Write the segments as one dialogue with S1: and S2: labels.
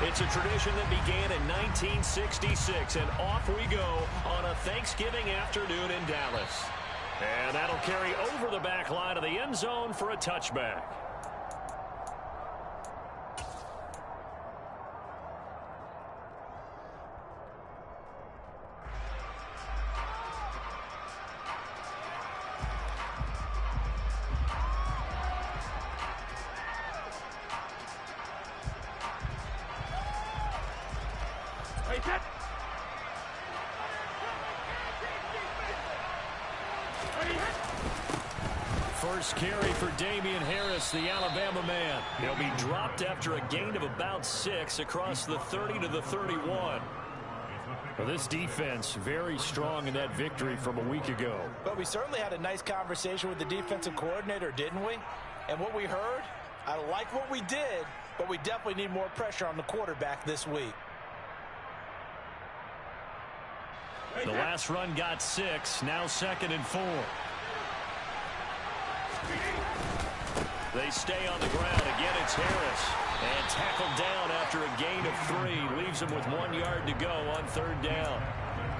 S1: It's a tradition that began in 1966, and off we go on a Thanksgiving afternoon in Dallas. And that'll carry over the back line of the end zone for a touchback. First carry for Damian Harris, the Alabama man. He'll be dropped after a gain of about 6 across the 30 to the 31. Well, this defense very strong in that victory from a week ago.
S2: But we certainly had a nice conversation with the defensive coordinator, didn't we? And what we heard, I like what we did, but we definitely need more pressure on the quarterback this week.
S1: The last run got 6, now 2nd and 4. They stay on the ground. Again, it's Harris. And tackled down after a gain of 3. Leaves him with 1 yard to go on 3rd down.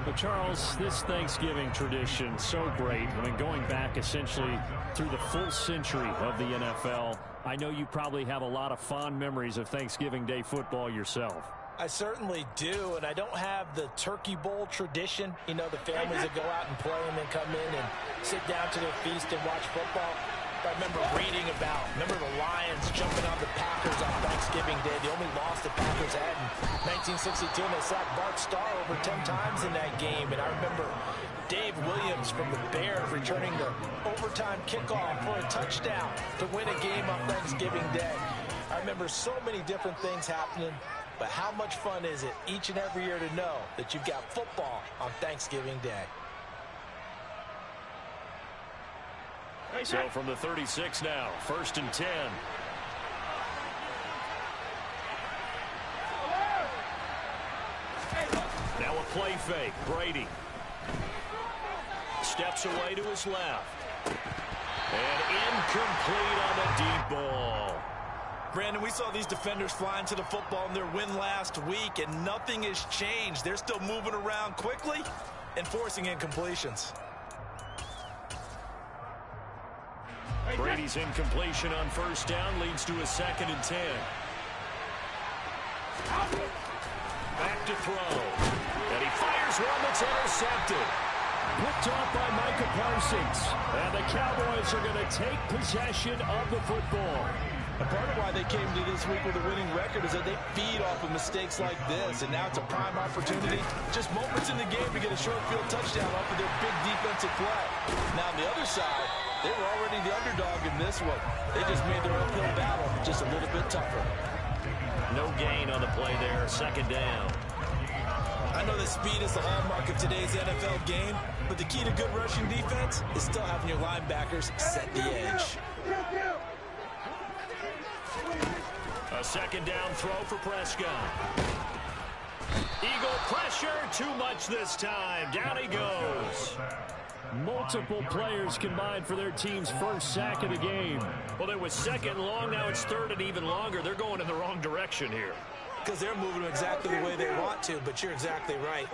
S3: But Charles, this Thanksgiving tradition, so great. I mean, going back essentially through the full century of the NFL, I know you probably have a lot of fond memories of Thanksgiving Day football yourself.
S2: I certainly do, and I don't have the Turkey Bowl tradition. You know, the families that go out and play and then come in and sit down to their feast and watch football. I remember reading about, the Lions jumping on the Packers on Thanksgiving Day. The only loss the Packers had in 1962, and they sacked Bart Starr over 10 times in that game. And I remember Dave Williams from the Bears returning the overtime kickoff for a touchdown to win a game on Thanksgiving Day. I remember so many different things happening, but how much fun is it each and every year to know that you've got football on Thanksgiving Day?
S1: So from the 36 now, 1st and 10. Now a play fake. Brady steps away to his left. And incomplete on the deep ball.
S2: Brandon, we saw these defenders flying to the football in their win last week, and nothing has changed. They're still moving around quickly and forcing incompletions.
S1: Brady's incompletion on 1st down leads to a 2nd and 10. Back to throw. And he fires one that's intercepted.
S3: Picked off by Micah Parsons. And the Cowboys are going to take possession of the football.
S2: A part of why they came to this week with a winning record is that they feed off of mistakes like this, and now it's a prime opportunity. Just moments in the game to get a short field touchdown off of their big defensive play. Now on the other side, they were already the underdog in this one. They just made their uphill battle just a little bit tougher.
S1: No gain on the play there, 2nd down.
S2: I know that speed is the hallmark of today's NFL game, but the key to good rushing defense is still having your linebackers set the edge.
S1: A 2nd down throw for Prescott. Eagle pressure, too much this time. Down he goes.
S3: Multiple players combined for their team's first sack of the game.
S1: Well, it was 2nd and long. Now it's 3rd and even longer. They're going in the wrong direction here.
S2: Because they're moving exactly the way they want to, but you're exactly right.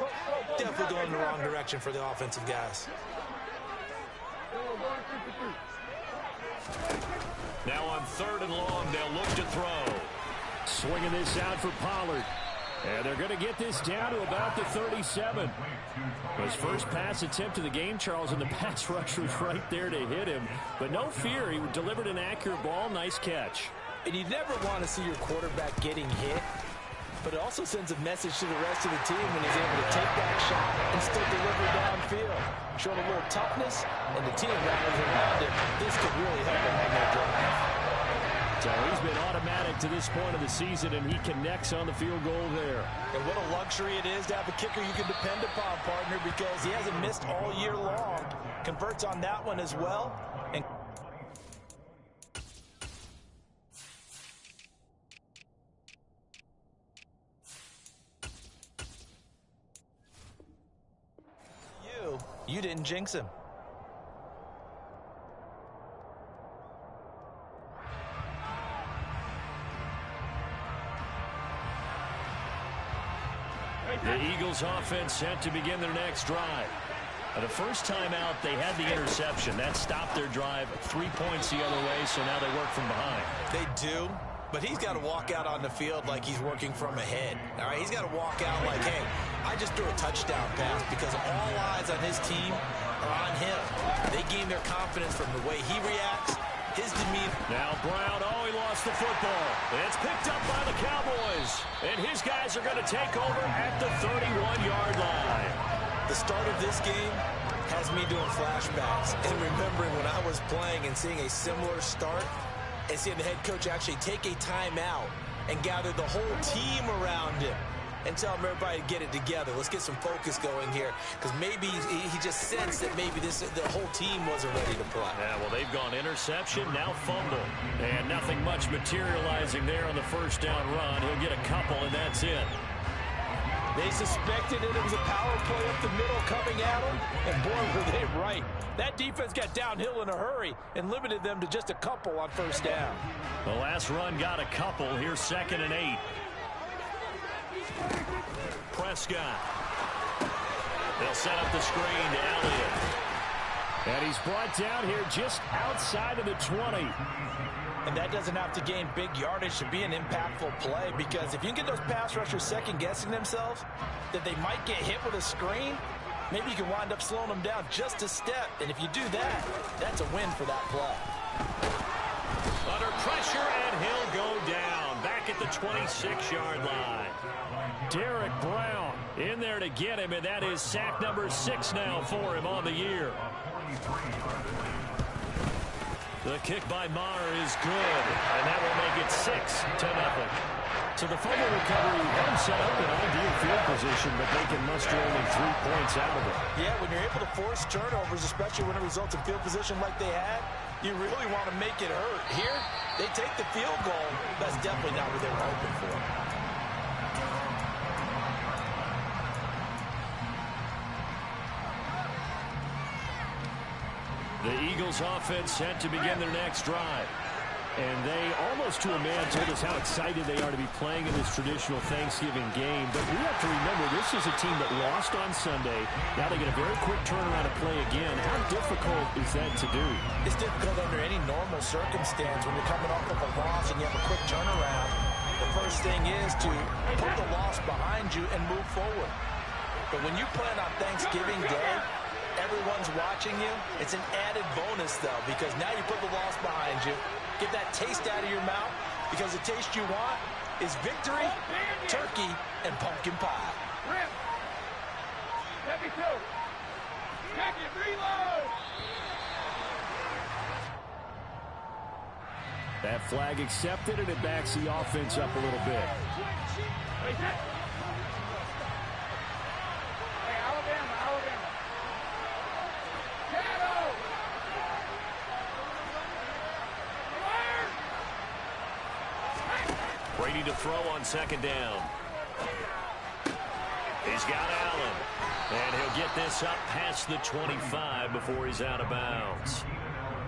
S2: Definitely going in the wrong direction for the offensive guys.
S1: Now on 3rd and long, they'll look to throw.
S3: Swinging this out for Pollard. And they're going to get this down to about the 37. His first pass attempt of the game, Charles, and the pass rush was right there to hit him. But no fear, he delivered an accurate ball. Nice catch.
S2: And you never want to see your quarterback getting hit, but it also sends a message to the rest of the team when he's able to take that shot and still deliver downfield. Showing a little toughness, and the team rallies around him. This could really help him on their drive.
S3: So he's been automatic to this point of the season, and he connects on the field goal there.
S2: And what a luxury it is to have a kicker you can depend upon, partner, because he hasn't missed all year long. Converts on that one as well. And you didn't jinx him.
S1: The Eagles offense set to begin their next drive. The first time out, they had the interception. That stopped their drive 3 points the other way, so now they work from behind.
S2: They do, but he's got to walk out on the field like he's working from ahead. All right, he's got to walk out like, hey, I just threw a touchdown pass because all eyes on his team are on him. They gain their confidence from the way he reacts, his demeanor.
S1: Now Brown, he lost the football. It's picked up by the Cowboys, and his guys are going to take over at the 31-yard line.
S2: The start of this game has me doing flashbacks and remembering when I was playing and seeing a similar start and seeing the head coach actually take a timeout and gather the whole team around him and tell him everybody to get it together. Let's get some focus going here because maybe he just sensed that maybe the whole team wasn't ready to play.
S1: Yeah, well, they've gone interception, now fumble. And nothing much materializing there on the first down run. He'll get a couple, and that's it.
S2: They suspected it was a power play up the middle coming at them, and boy, were they right. That defense got downhill in a hurry and limited them to just a couple on first down.
S1: The last run got a couple. Here's 2nd and 8. Prescott. They'll set up the screen to Elliott. And he's brought down here just outside of the 20.
S2: And that doesn't have to gain big yardage to be an impactful play, because if you can get those pass rushers second-guessing themselves that they might get hit with a screen, maybe you can wind up slowing them down just a step. And if you do that, that's a win for that play.
S1: Under pressure, and he'll go down back at the 26-yard line. Derek Brown in there to get him, and that is sack number 6 now for him on the year. The kick by Maher is good, and that will make it 6-0. So the fumble recovery had him set up in ideal field position, but they can muster only 3 points out of it.
S2: Yeah, when you're able to force turnovers, especially when it results in field position like they had, you really want to make it hurt. Here, they take the field goal. That's definitely not what they were hoping for.
S1: The Eagles offense set to begin their next drive. And they, almost to a man, told us how excited they are to be playing in this traditional Thanksgiving game. But we have to remember, this is a team that lost on Sunday. Now they get a very quick turnaround to play again. How difficult is that to do?
S2: It's difficult under any normal circumstance when you're coming off of a loss and you have a quick turnaround. The first thing is to put the loss behind you and move forward. But when you play on Thanksgiving Day, everyone's watching you. It's an added bonus, though, because now you put the loss behind you. Get that taste out of your mouth, because the taste you want is victory, turkey, and pumpkin pie.
S4: Rip. Heavy two. Check it. Reload.
S3: That flag accepted, and it backs the offense up a little bit.
S4: Hey, Alabama. Shadow.
S1: Brady to throw on 2nd down. He's got Allen. And he'll get this up past the 25 before he's out of bounds.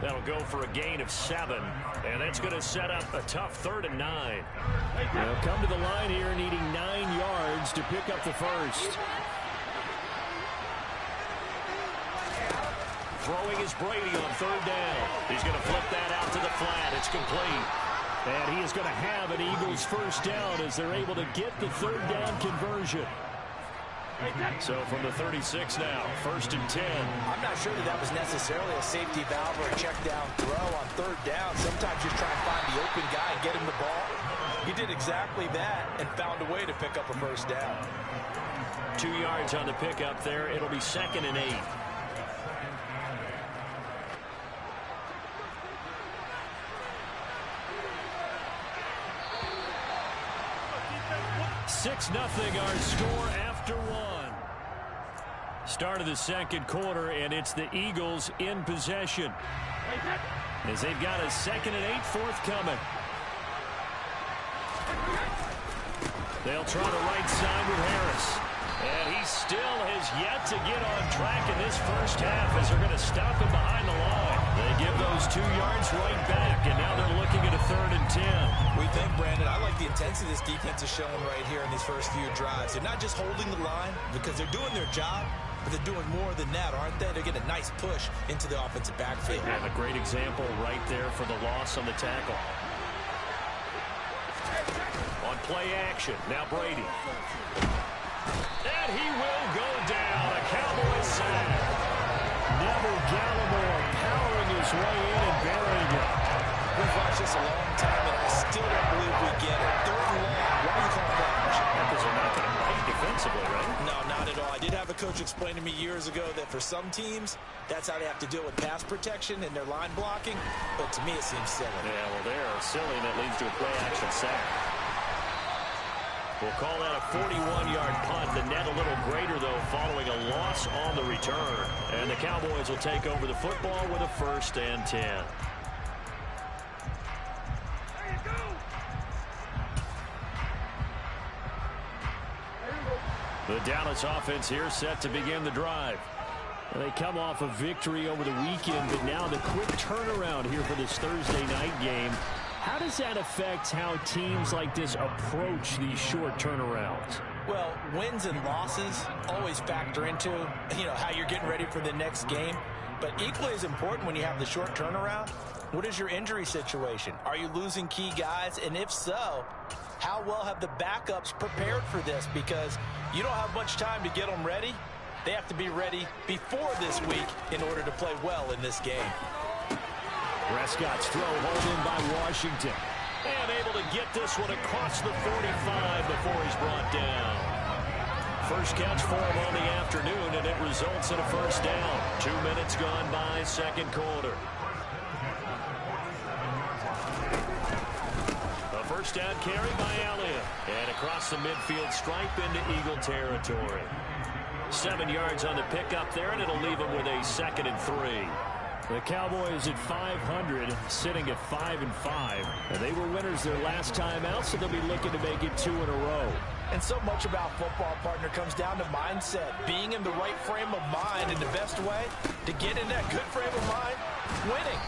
S1: That'll go for a gain of 7. And that's going to set up a tough 3rd and 9.
S3: They'll come to the line here needing 9 yards to pick up the first.
S1: Throwing is Brady on 3rd down. He's going to flip that out to the flat. It's complete.
S3: And he is going to have an Eagles first down as they're able to get the 3rd down conversion.
S1: So from the 36 now, 1st and 10.
S2: I'm not sure that was necessarily a safety valve or a check down throw on 3rd down. Sometimes you try and find the open guy and get him the ball. He did exactly that and found a way to pick up a first down.
S1: 2 yards on the pickup there. It'll be 2nd and 8. 6-0 our score after 1. Start of the 2nd quarter, and it's the Eagles in possession as they've got a 2nd and 8 forthcoming. They'll try the right side with Harris. And he still has yet to get on track in this first half as they're going to stop him behind the line. They give those 2 yards right back, and now they're looking at a 3rd and 10.
S2: We think, Brandon, I like the the intensity this defense is showing right here in these first few drives. They're not just holding the line because they're doing their job, but they're doing more than that, aren't they? They're getting a nice push into the offensive backfield.
S1: And a great example right there for the loss on the tackle. On play action, now Brady. And he will go down. A Cowboys sack.
S3: Neville Gallimore powering his way in and burying it.
S2: We've watched this a long time, and I still don't believe we get it. Third and long. Why do you call it flash?
S1: Because they're not going to bite defensively, right?
S2: No, not at all. I did have a coach explain to me years ago that for some teams, that's how they have to deal with pass protection and their line blocking. But to me, it seems silly.
S1: Yeah, well, they're silly, and it leads to a play-action sack. We'll call that a 41-yard punt. The net a little greater, though, following a loss on the return. And the Cowboys will take over the football with a 1st and 10. The Dallas offense here set to begin the drive.
S3: And they come off a victory over the weekend, but now the quick turnaround here for this Thursday night game. How does that affect how teams like this approach these short turnarounds?
S2: Well, wins and losses always factor into, how you're getting ready for the next game. But equally as important when you have the short turnaround, what is your injury situation? Are you losing key guys? And if so, how well have the backups prepared for this? Because you don't have much time to get them ready. They have to be ready before this week in order to play well in this game.
S3: Prescott's throw hauled in by Washington.
S1: And able to get this one across the 45 before he's brought down. First catch for him on the afternoon, and it results in a 1st down. 2 minutes gone by, 2nd quarter. A 1st down carry by Elliott. And across the midfield stripe into Eagle territory. 7 yards on the pickup there, and it'll leave him with a 2nd and 3.
S3: The Cowboys at 500, sitting at 5-5. And they were winners their last time out, so they'll be looking to make it 2 in a row.
S2: And so much about football, partner, comes down to mindset. Being in the right frame of mind, and the best way to get in that good frame of mind, winning.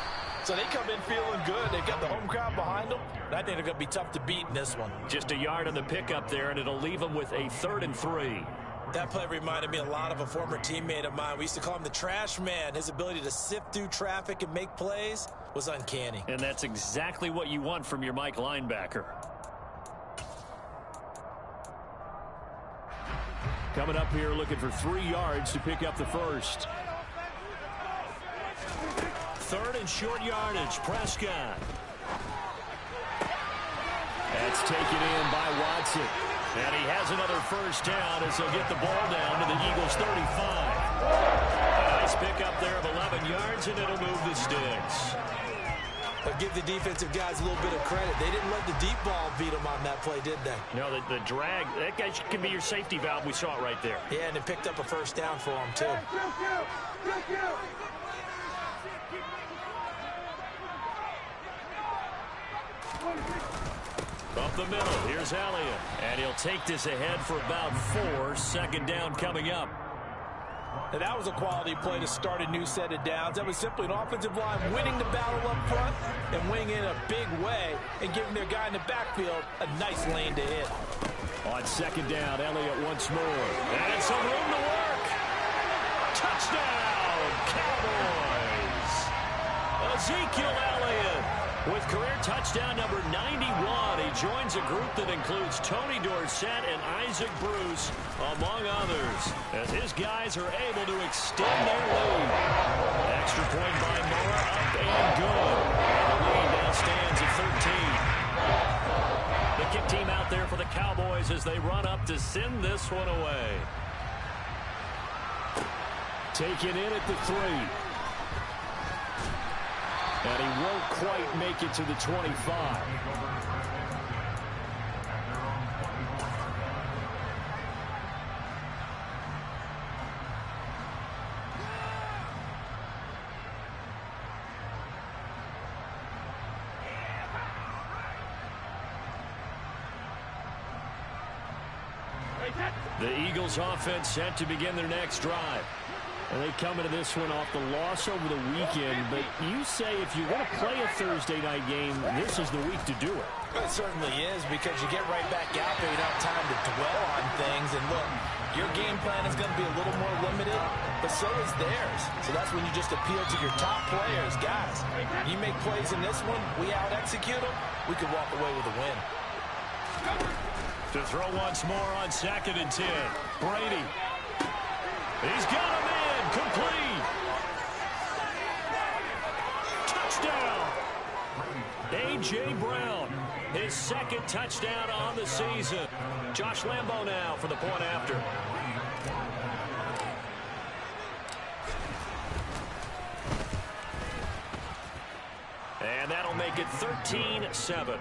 S2: So they come in feeling good. They've got the home crowd behind them. And I think they're going to be tough to beat in this one.
S1: Just a yard on the pickup there, and it'll leave them with a 3rd and 3.
S2: That play reminded me a lot of a former teammate of mine. We used to call him the trash man. His ability to sift through traffic and make plays was uncanny.
S1: And that's exactly what you want from your Mike linebacker.
S3: Coming up here looking for 3 yards to pick up the 1st.
S1: 3rd and short yardage, Prescott.
S3: That's taken in by Watson.
S1: And he has another 1st down as he'll get the ball down to the Eagles' 35. A nice pickup there of 11 yards, and it'll move the sticks.
S2: But give the defensive guys a little bit of credit. They didn't let the deep ball beat them on that play, did they?
S1: No, the drag, that guy can be your safety valve. We saw it right there.
S2: Yeah, and it picked up a 1st down for him, too.
S1: Up the middle, here's Elliott. And he'll take this ahead for about 4. 2nd down coming up.
S2: And that was a quality play to start a new set of downs. That was simply an offensive line winning the battle up front and winning in a big way and giving their guy in the backfield a nice lane to hit.
S3: On 2nd down, Elliott once more.
S1: And some room to work. Touchdown, Cowboys. Ezekiel Elliott with career touchdown number 91. He joins a group that includes Tony Dorsett and Isaac Bruce, among others, as his guys are able to extend their lead. Extra point by Mora, up and good. And the lead now stands at 13. The kick team out there for the Cowboys as they run up to send this one away.
S3: Taken in at the 3. And he won't quite make it to the 25.
S1: The Eagles offense set to begin their next drive.
S3: And they come into this one off the loss over the weekend, but you say if you're going to play a Thursday night game, this is the week to do it.
S2: It certainly is, because you get right back out there. You don't have time to dwell on things. And look, your game plan is going to be a little more limited, but so is theirs. So that's when you just appeal to your top players. Guys, you make plays in this one, we out-execute them, we could walk away with a win.
S1: To throw once more on 2nd and 10. Brady. He's got him in. Complete. Touchdown. A.J. Brown. His 2nd touchdown on the season. Josh Lambo now for the point after. And that'll make it 13-7.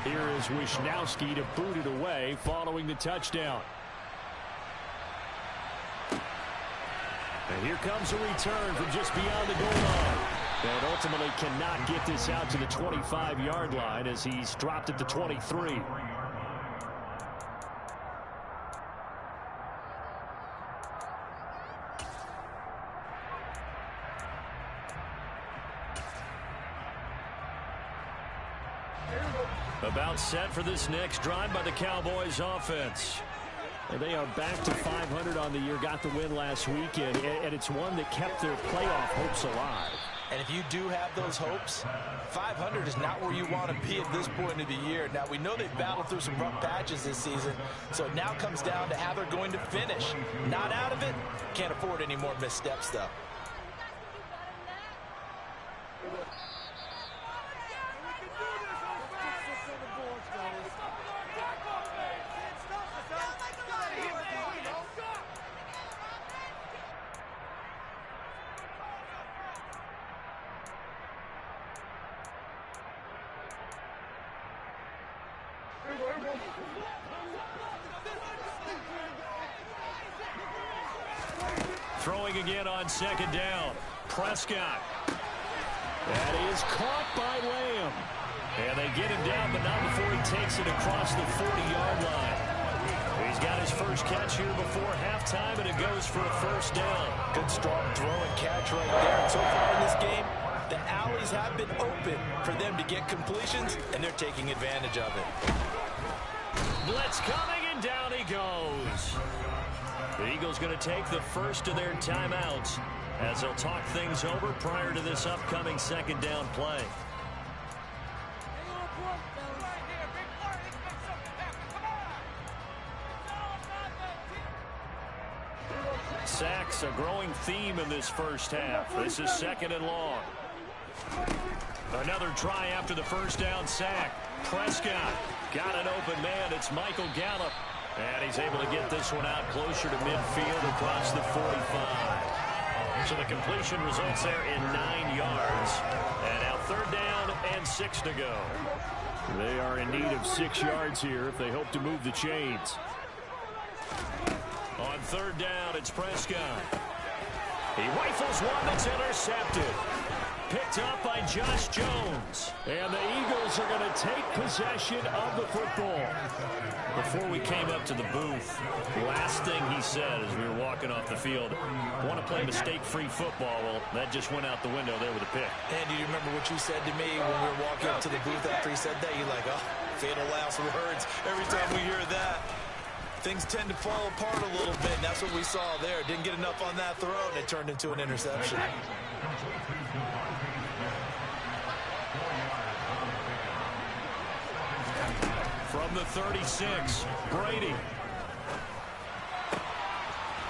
S1: Here is Wisnowski to boot it away following the touchdown. And here comes a return from just beyond the goal line. And ultimately cannot get this out to the 25-yard line as he's dropped at the 23. About set for this next drive by the Cowboys offense. And they are back to 500 on the year, got the win last weekend, and it's one that kept their playoff hopes alive.
S2: And if you do have those hopes, 500 is not where you want to be at this point of the year. Now, we know they've battled through some rough patches this season, so it now comes down to how they're going to finish. Not out of it, can't afford any more missteps, though.
S1: Throwing again on 2nd down. Prescott. That is caught by Lamb. And they get him down, but not before he takes it across the 40-yard line. He's got his first catch here before halftime, and it goes for a first down.
S2: Good strong throw and catch right there. And so far in this game, the alleys have been open for them to get completions, and they're taking advantage of it.
S1: Blitz coming, and down he goes. The Eagles going to take the first of their timeouts as they'll talk things over prior to this upcoming 2nd down play. Sacks, a growing theme in this first half. This is 2nd and long. Another try after the first down sack. Prescott got an open man. It's Michael Gallup. And he's able to get this one out closer to midfield across the 45. So the completion results there in 9 yards. And now 3rd down and 6 to go. They are in need of 6 yards here if they hope to move the chains. On 3rd down, it's Prescott. He rifles one that's intercepted. Picked up by Josh Jones. And the Eagles are going to take possession of the football. Before we came up to the booth, the last thing he said as we were walking off the field, want to play mistake-free football. Well, that just went out the window there with a pick.
S2: And do you remember what you said to me when we were walking up to the booth after he said that? You're like, oh, fatal last words. Every time we hear that, things tend to fall apart a little bit. And that's what we saw there. Didn't get enough on that throw, and it turned into an interception.
S1: From the 36, Brady.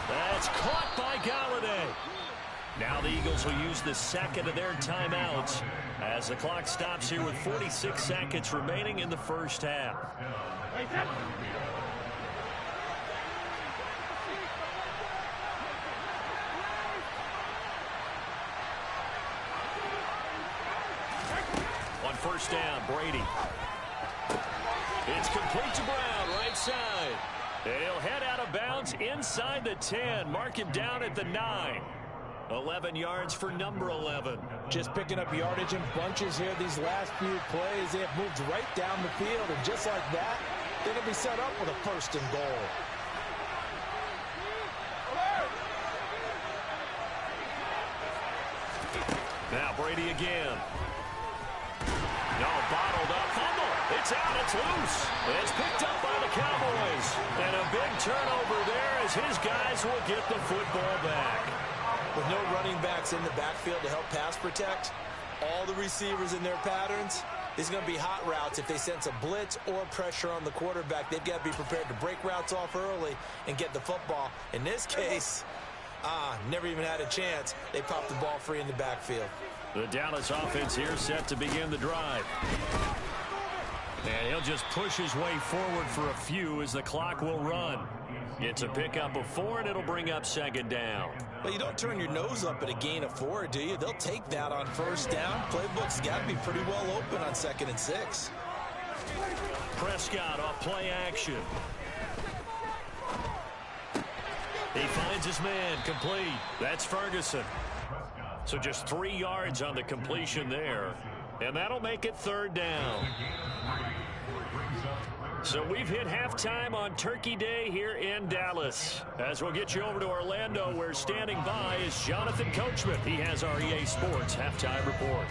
S1: That's caught by Galladay. Now the Eagles will use the 2nd of their timeouts as the clock stops here with 46 seconds remaining in the first half. On 1st down, Brady. It's complete to Brown, right side. And he'll head out of bounds inside the 10. Mark him down at the 9. 11 yards for number 11.
S2: Just picking up yardage in bunches here these last few plays. They have moved right down the field, and just like that, they're going to be set up with a 1st and goal.
S1: Now Brady again. No, bottled up. Fumble. It's out. It's loose. It's picked up by the Cowboys. And a big turnover there as his guys will get the football back.
S2: With no running backs in the backfield to help pass protect, all the receivers in their patterns, these are going to be hot routes. If they sense a blitz or pressure on the quarterback, they've got to be prepared to break routes off early and get the football. In this case, never even had a chance. They popped the ball free in the backfield.
S1: The Dallas offense here set to begin the drive. And he'll just push his way forward for a few as the clock will run. It's a pickup of 4, and it'll bring up 2nd down.
S2: Well, you don't turn your nose up at a gain of 4, do you? They'll take that on 1st down. Playbook's got to be pretty well open on 2nd and 6.
S1: Prescott off play action. He finds his man, complete. That's Ferguson. So just 3 yards on the completion there. And that'll make it 3rd down. So we've hit halftime on Turkey Day here in Dallas. As we'll get you over to Orlando, where standing by is Jonathan Coachman. He has our EA Sports halftime report.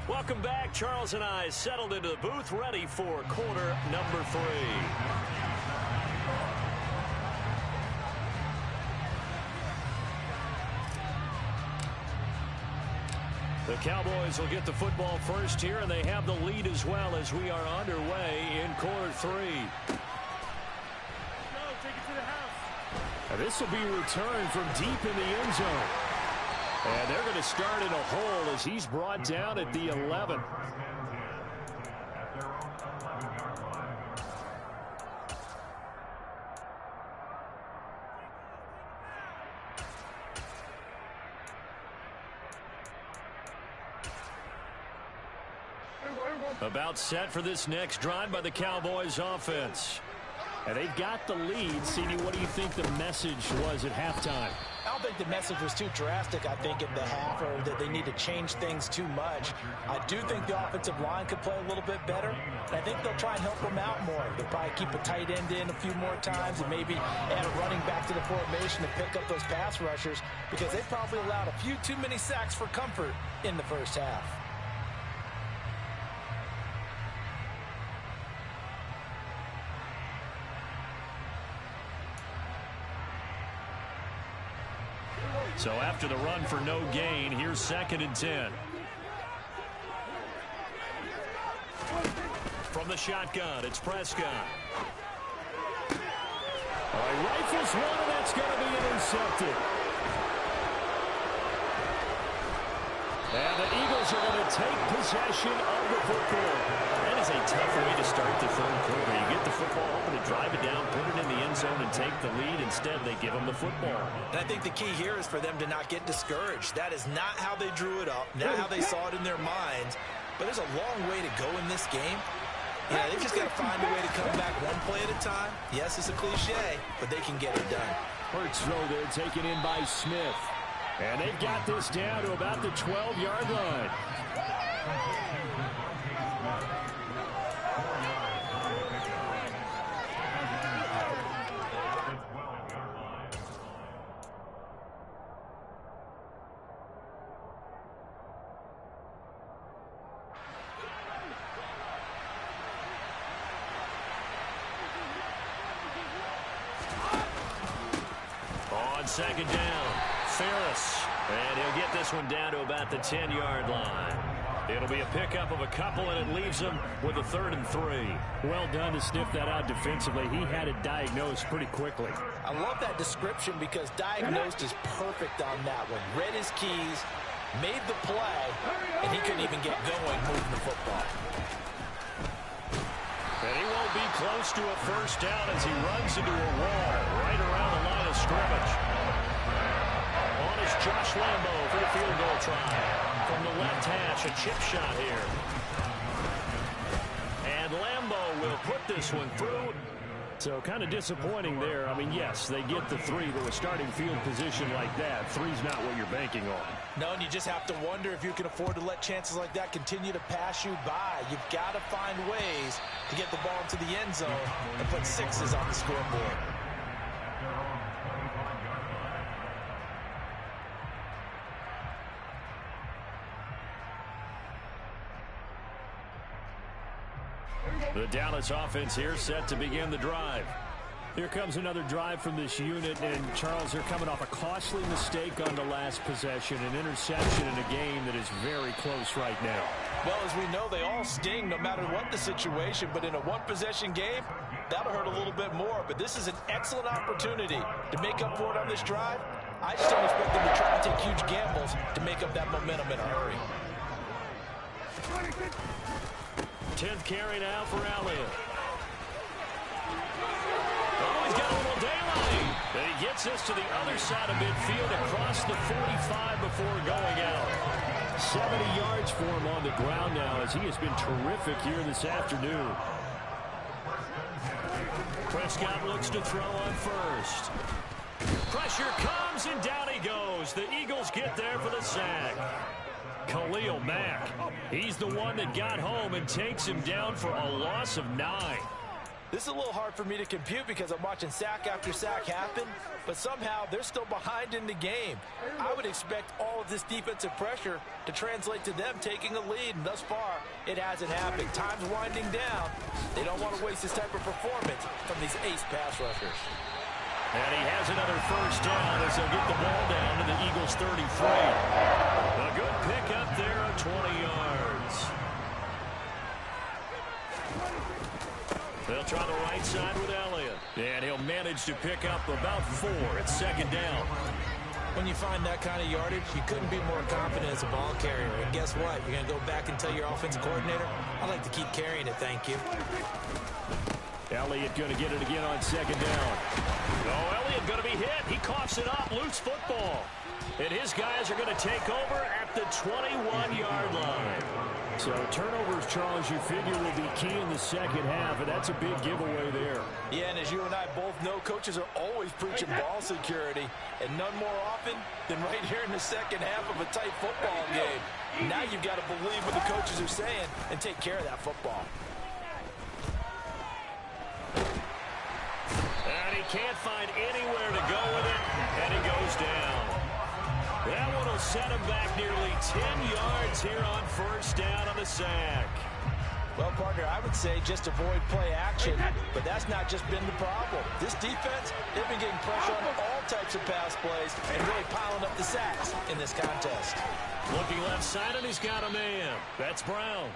S1: Welcome back. Charles and I settled into the booth, ready for quarter number 3. The Cowboys will get the football first here, and they have the lead as well as we are underway in quarter 3. Now this will be returned from deep in the end zone. And they're going to start in a hole as he's brought down at the 11. About set for this next drive by the Cowboys offense. And they've got the lead. CD, what do you think the message was at halftime?
S2: I don't think the message was too drastic, I think, in the half, or that they need to change things too much. I do think the offensive line could play a little bit better, and I think they'll try and help them out more. They'll probably keep a tight end in a few more times and maybe add a running back to the formation to pick up those pass rushers, because they probably allowed a few too many sacks for comfort in the first half.
S1: So after the run for no gain, here's 2nd and 10. From the shotgun, it's Prescott. Rifles one, and that's going to be intercepted. And the Eagles are going to take possession of the football. That is a tough way to start the 3rd quarter. You get the football open and drive it down, put it in the end zone, and take the lead. Instead, they give them the football.
S2: And I think the key here is for them to not get discouraged. That is not how they drew it up, not how they saw it in their minds. But there's a long way to go in this game. Yeah, they've just got to find a way to come back one play at a time. Yes, it's a cliche, but they can get it done.
S1: Hurts throw there, taken in by Smith. And they've got this down to about the 12-yard line. On 2nd down, Ferris. And he'll get this one down to about the 10-yard line. It'll be a pickup of a couple, and it leaves him with a 3rd and 3. Well done to sniff that out defensively. He had it diagnosed pretty quickly.
S2: I love that description because diagnosed is perfect on that one. Read his keys, made the play, and he couldn't even get going moving the football.
S1: And he won't be close to a 1st down as he runs into a wall right around the line of scrimmage. On is Josh Lambo for the field goal try. From the left hash, a chip shot here. put this one through. So kind of disappointing there. I mean, yes, they get the 3, but with starting field position like that, 3's not what you're banking on.
S2: No, and you just have to wonder if you can afford to let chances like that continue to pass you by. You've got to find ways to get the ball into the end zone and put 6s on the scoreboard.
S1: The Dallas offense here set to begin the drive. Here comes another drive from this unit, and Charles, they're coming off a costly mistake on the last possession, an interception in a game that is very close right now.
S2: Well, as we know, they all sting no matter what the situation, but in a one-possession game, that'll hurt a little bit more. But this is an excellent opportunity to make up for it on this drive. I just don't expect them to try to take huge gambles to make up that momentum in a hurry.
S1: 10th carry now for Elliott. Oh, he's got a little daylight. And he gets us to the other side of midfield across the 45 before going out. 70 yards for him on the ground now as he has been terrific here this afternoon. Prescott looks to throw on first. Pressure comes and down he goes. The Eagles get there for the sack. Khalil Mack, he's the one that got home and takes him down for a loss of 9.
S2: This is a little hard for me to compute because I'm watching sack after sack happen, but somehow they're still behind in the game. I would expect all of this defensive pressure to translate to them taking a lead, and thus far, it hasn't happened. Time's winding down. They don't want to waste this type of performance from these ace pass rushers.
S1: And he has another first down as they'll get the ball down to the Eagles' 33. A good pickup there of 20 yards. They'll try the right side with Elliott. And he'll manage to pick up about 4 at second down.
S2: When you find that kind of yardage, you couldn't be more confident as a ball carrier. And guess what? You're going to go back and tell your offensive coordinator, I'd like to keep carrying it, thank you.
S1: Elliott going to get it again on second down. Oh, Elliott going to be hit. He coughs it up. Loose football. And his guys are going to take over at the 21-yard line. So turnovers, Charles, you figure will be key in the second half, and that's a big giveaway there.
S2: Yeah, and as you and I both know, coaches are always preaching ball security, and none more often than right here in the second half of a tight football game. Now you've got to believe what the coaches are saying and take care of that football.
S1: And he can't find anywhere to go with it, and he goes down. That one will set him back nearly 10 yards here on first down on the sack.
S2: Well, partner, I would say just avoid play action, but that's not just been the problem. This defense, they've been getting pressure on all types of pass plays and really piling up the sacks in this contest.
S1: Looking left side, and he's got a man. That's Brown.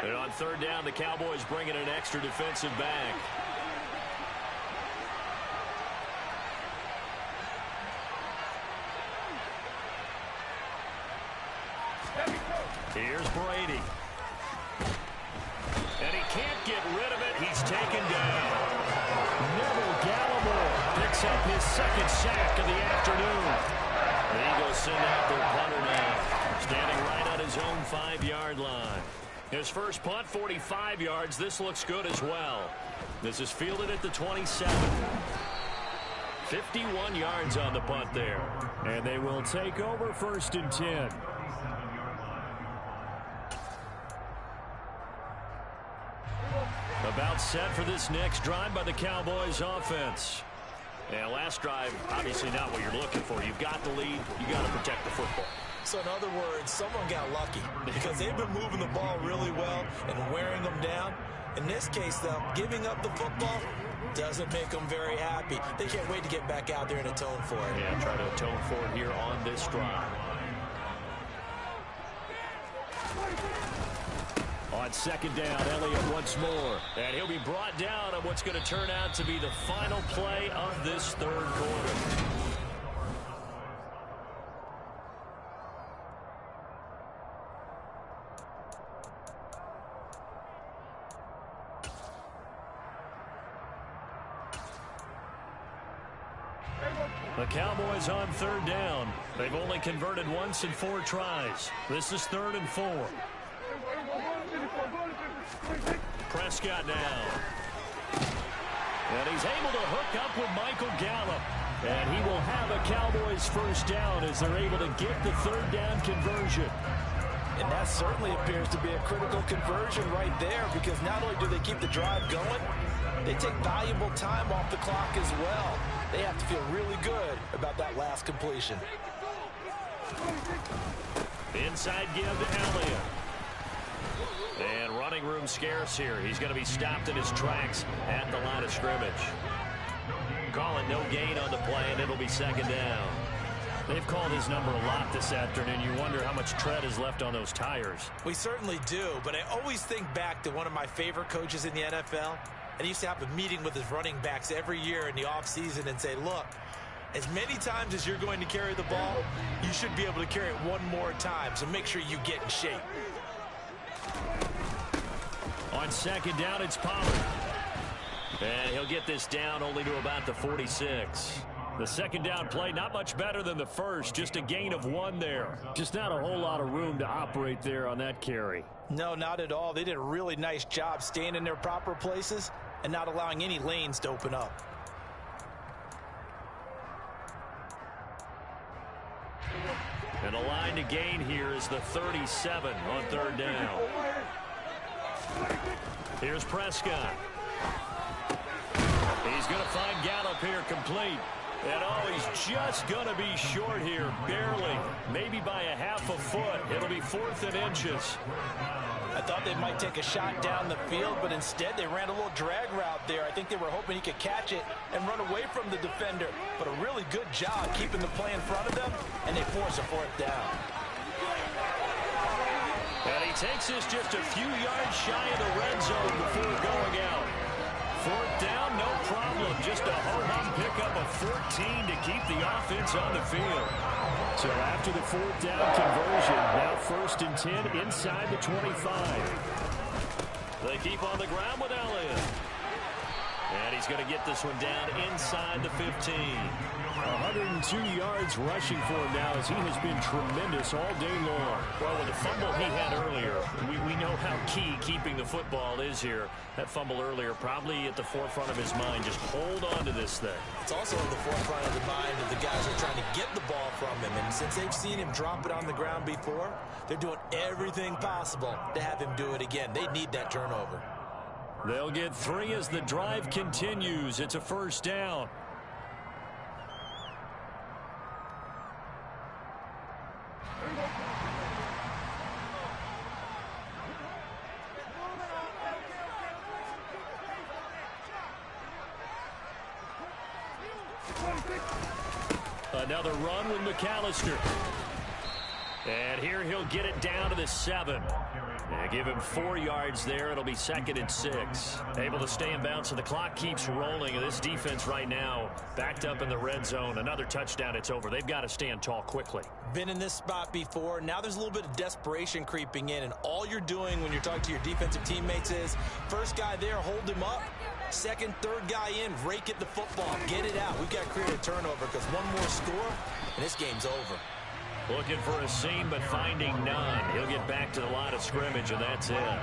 S1: And on third down, the Cowboys bringing an extra defensive back. Here's Brady. And he can't get rid of it. He's taken down. Neville Gallimore picks up his second sack of the afternoon. The Eagles send out their punter now, standing right on his own 5-yard line. His first punt, 45 yards. This looks good as well. This is fielded at the 27. 51 yards on the punt there. And they will take over first and 10. About set for this next drive by the Cowboys offense. And last drive, obviously not what you're looking for. You've got the lead. You got to protect the football.
S2: So in other words, someone got lucky because they've been moving the ball really well and wearing them down. In this case, though, giving up the football doesn't make them very happy. They can't wait to get back out there and atone for it.
S1: Yeah, try to atone for it here on this drive. On second down, Elliott once more. And he'll be brought down on what's going to turn out to be the final play of this third quarter. The Cowboys on third down. They've only converted once in 4 tries. This is 3rd and 4. Prescott now. And he's able to hook up with Michael Gallup. And he will have a Cowboys first down as they're able to get the 3rd down conversion.
S2: And that certainly appears to be a critical conversion right there, because not only do they keep the drive going, they take valuable time off the clock as well. They have to feel really good about that last completion.
S1: Inside give to Elliott. And running room scarce here. He's going to be stopped in his tracks at the line of scrimmage. Call it no gain on the play, and it'll be 2nd down. They've called his number a lot this afternoon. You wonder how much tread is left on those tires.
S2: We certainly do, but I always think back to one of my favorite coaches in the NFL. And he used to have a meeting with his running backs every year in the offseason and say, look, as many times as you're going to carry the ball, you should be able to carry it one more time, so make sure you get in shape.
S1: On 2nd down, it's Pollard. And he'll get this down only to about the 46. The 2nd down play, not much better than the first, just a gain of 1 there. Just not a whole lot of room to operate there on that carry.
S2: No, not at all. They did a really nice job staying in their proper places and not allowing any lanes to open up.
S1: And the line to gain here is the 37 on 3rd down. Here's Prescott. He's going to find Gallup here complete. And he's just going to be short here, barely, maybe by a half a foot. It'll be 4th and inches.
S2: I thought they might take a shot down the field, but instead they ran a little drag route there. I think they were hoping he could catch it and run away from the defender. But a really good job keeping the play in front of them, and they force a 4th down.
S1: And he takes this just a few yards shy of the red zone before going out. 4th down, no problem. Just a ho-hum pickup of 14 to keep the offense on the field. So after the 4th down conversion, now 1st and 10 inside the 25. They keep on the ground with Elliott. And he's going to get this one down inside the 15. 102 yards rushing for him now, as he has been tremendous all day long. Well, with the fumble he had earlier, we know how key keeping the football is here. That fumble earlier probably at the forefront of his mind. Just hold on to this thing.
S2: It's also at the forefront of the mind of the guys who are trying to get the ball from him. And since they've seen him drop it on the ground before, they're doing everything possible to have him do it again. They need that turnover.
S1: They'll get 3 as the drive continues. It's a 1st down. Another run with McAllister. And here he'll get it down to the 7. Give him 4 yards there. It'll be 2nd and 6. Able to stay in bounds, so the clock keeps rolling. And this defense right now backed up in the red zone. Another touchdown, it's over. They've got to stand tall quickly.
S2: Been in this spot before. Now there's a little bit of desperation creeping in. And all you're doing when you're talking to your defensive teammates is, first guy there, hold him up. Second, third guy in, rake at the football. Get it out. We've got to create a turnover, because one more score, and this game's over.
S1: Looking for a seam, but finding none. He'll get back to the line of scrimmage, and that's it.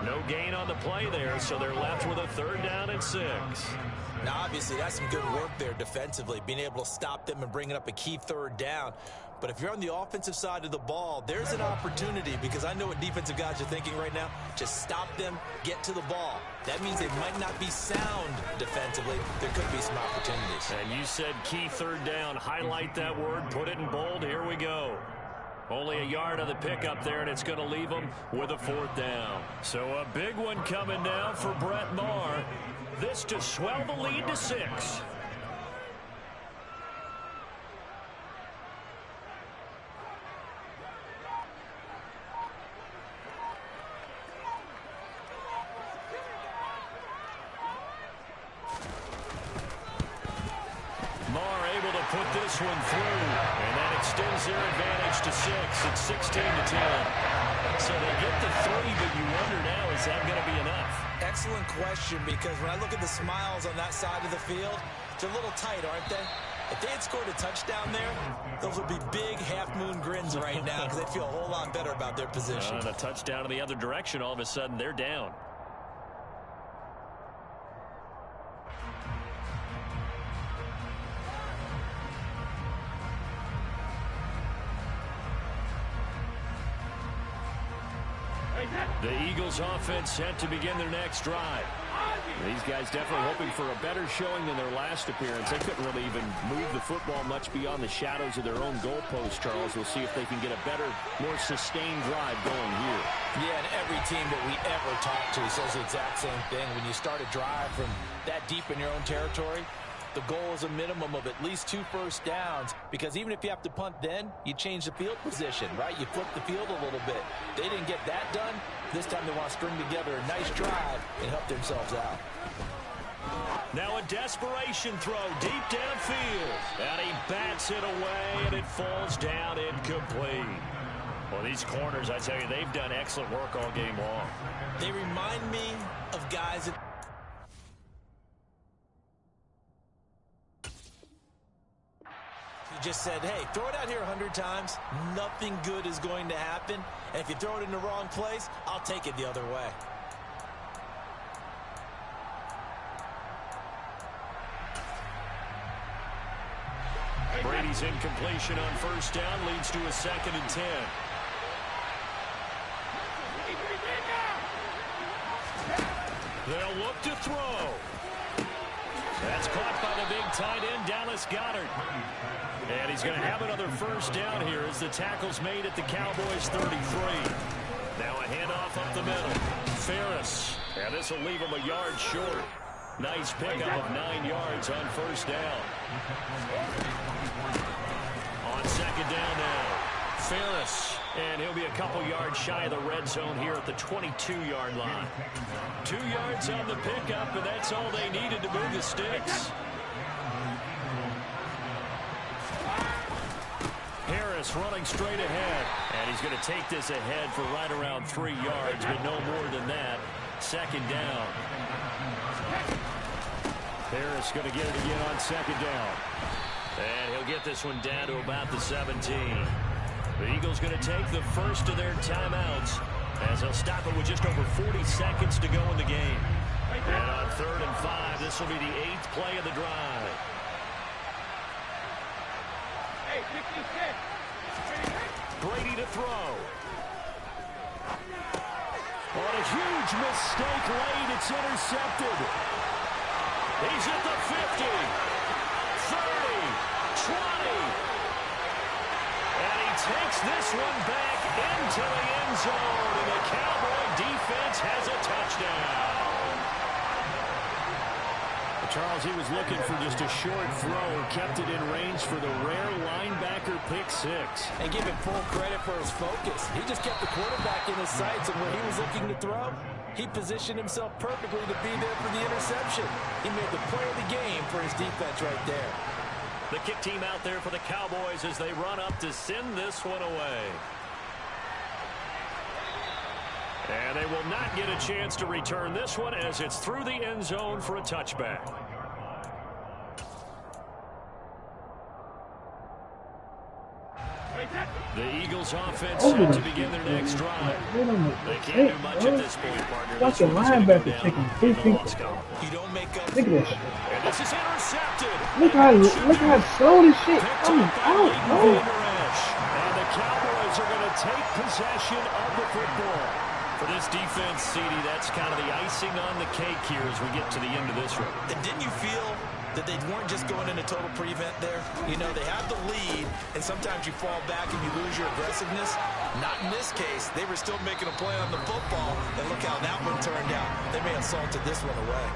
S1: No gain on the play there, so they're left with a 3rd down and 6.
S2: Now, obviously, that's some good work there defensively, being able to stop them and bringing up a key 3rd down. But if you're on the offensive side of the ball, there's an opportunity, because I know what defensive guys are thinking right now. Just stop them, get to the ball. That means they might not be sound defensively. There could be some opportunities.
S1: And you said key 3rd down. Highlight that word, put it in bold. Here we go. Only a yard on the pickup there, and it's going to leave them with a 4th down. So a big one coming now for Brett Maher. This to swell the lead to 6. Put this one through, and that extends their advantage to 6. It's 16-10. So they get the 3, but you wonder now, is that going to be enough?
S2: Excellent question, because when I look at the smiles on that side of the field, they're a little tight, aren't they? If they had scored a touchdown there, those would be big half-moon grins right now because they'd feel a whole lot better about their position.
S1: And a touchdown in the other direction, all of a sudden they're down. The Eagles offense set to begin their next drive. These guys definitely hoping for a better showing than their last appearance. They couldn't really even move the football much beyond the shadows of their own goalpost, Charles. We'll see if they can get a better, more sustained drive going here.
S2: Yeah, and every team that we ever talk to says the exact same thing. When you start a drive from that deep in your own territory, the goal is a minimum of at least 2 first downs, because even if you have to punt then, you change the field position, right? You flip the field a little bit. They didn't get that done. This time they want to string together a nice drive and help themselves out.
S1: Now a desperation throw deep downfield. And he bats it away, and it falls down incomplete. Well, these corners, I tell you, they've done excellent work all game long.
S2: They remind me of guys that... just said, hey, throw it out here 100 times. Nothing good is going to happen. And if you throw it in the wrong place, I'll take it the other way.
S1: Brady's incompletion on first down leads to a 2nd and 10. They'll look to throw. That's caught by the big tight end, Dallas Goedert. And he's going to have another first down here as the tackle's made at the Cowboys 33. Now a handoff up the middle. Ferris. And this will leave him a yard short. Nice pickup of 9 yards on first down. On second down now, Ferris. And he'll be a couple yards shy of the red zone here at the 22-yard line. 2 yards on the pickup, and that's all they needed to move the sticks. Harris running straight ahead. And he's going to take this ahead for right around 3 yards, but no more than that. Second down. Harris going to get it again on second down. And he'll get this one down to about the 17. The Eagles going to take the first of their timeouts as they'll stop it with just over 40 seconds to go in the game. And on 3rd and 5, this will be the 8th play of the drive.
S4: Hey, 56.
S1: Brady to throw. On a huge mistake late, it's intercepted. He's at the 50, 30, 20. And he takes this one back into the end zone, and the Cowboy defense has a touchdown. Charles, he was looking for just a short throw, kept it in range for the rare linebacker pick 6.
S2: And give him full credit for his focus. He just kept the quarterback in his sights, and when he was looking to throw, he positioned himself perfectly to be there for the interception. He made the play of the game for his defense right there.
S1: The kick team out there for the Cowboys as they run up to send this one away. And they will not get a chance to return this one as it's through the end zone for a touchback. The Eagles offense set to begin their next drive. They can't do much at this point, partner.
S5: Watch the linebacker taking 2 feet.
S2: You don't make up.
S5: Look at this.
S1: And this is intercepted.
S5: Look how slow this shit coming out, bro.
S1: And the Cowboys are going to take possession of the football. For this defense, CD, that's kind of the icing on the cake here as we get to the end of this one.
S2: And didn't you feel that they weren't just going into total prevent there? You know, they have the lead, and sometimes you fall back and you lose your aggressiveness. Not in this case. They were still making a play on the football, and look how that one turned out. They may have salted this one away.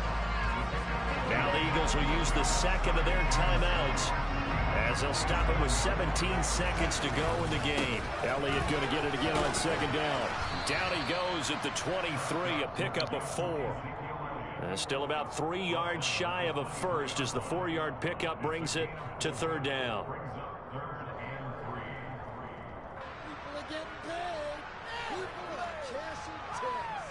S1: Now the Eagles will use the second of their timeouts as they'll stop it with 17 seconds to go in the game. Elliott going to get it again on second down. Down he goes at the 23, a pickup of 4. Still about 3 yards shy of a first as the 4-yard pickup brings it to 3rd down.
S6: People are getting paid. People are cashing checks.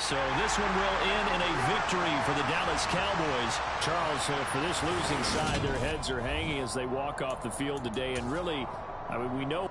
S1: So this one will end in a victory for the Dallas Cowboys.
S3: Charles, for this losing side, their heads are hanging as they walk off the field today. And really, I mean, we know